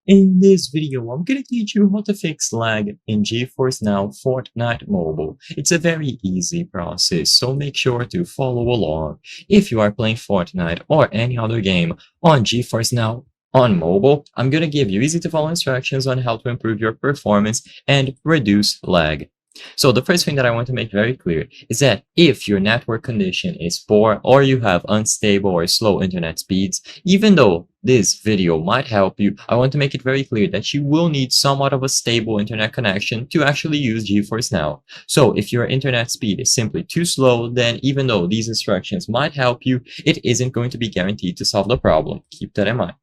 In this video, I'm gonna teach you how to fix lag in GeForce Now Fortnite Mobile. It's a very easy process, so make sure to follow along. If you are playing Fortnite or any other game on GeForce Now on mobile, I'm gonna give you easy to follow instructions on how to improve your performance and reduce lag. So the first thing that I want to make very clear is that if your network condition is poor or you have unstable or slow internet speeds, even though this video might help you, I want to make it very clear that you will need somewhat of a stable internet connection to actually use GeForce Now. So if your internet speed is simply too slow, then even though these instructions might help you, it isn't going to be guaranteed to solve the problem. Keep that in mind.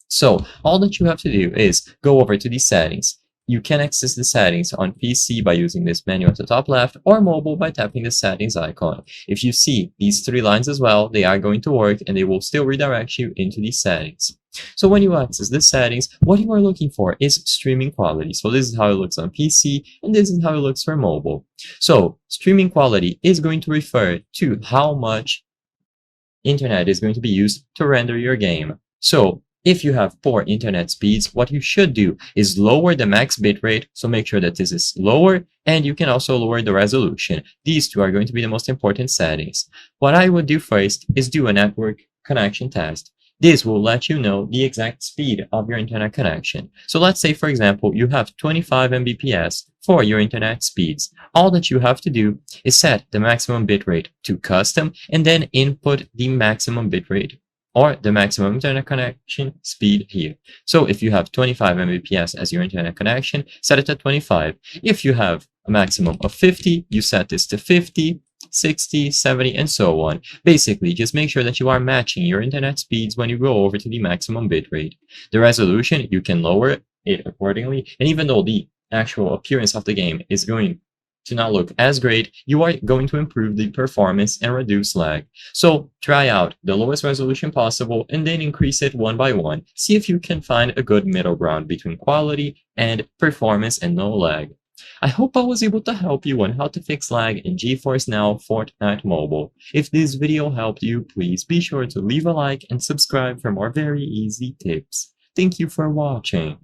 So all that you have to do is go over to the settings. You can access the settings on PC by using this menu at the top left or mobile by tapping the settings icon. If you see these three lines as well, they are going to work and they will still redirect you into these settings. So when you access the settings, what you are looking for is streaming quality. So this is how it looks on PC and this is how it looks for mobile. So streaming quality is going to refer to how much internet is going to be used to render your game. So if you have poor internet speeds, what you should do is lower the max bitrate, so make sure that this is lower, and you can also lower the resolution. These two are going to be the most important settings. What I would do first is do a network connection test. This will let you know the exact speed of your internet connection. So let's say, for example, you have 25 Mbps for your internet speeds. All that you have to do is set the maximum bitrate to custom and then input the maximum bitrate or the maximum internet connection speed here. So if you have 25 Mbps as your internet connection, set it to 25. If you have a maximum of 50, you set this to 50, 60, 70, and so on. Basically, just make sure that you are matching your internet speeds when you go over to the maximum bitrate. The resolution, you can lower it accordingly, and even though the actual appearance of the game is going to not look as great, you are going to improve the performance and reduce lag. So try out the lowest resolution possible and then increase it one by one. See if you can find a good middle ground between quality and performance and no lag. I hope I was able to help you on how to fix lag in GeForce Now Fortnite Mobile. If this video helped you, please be sure to leave a like and subscribe for more very easy tips. Thank you for watching.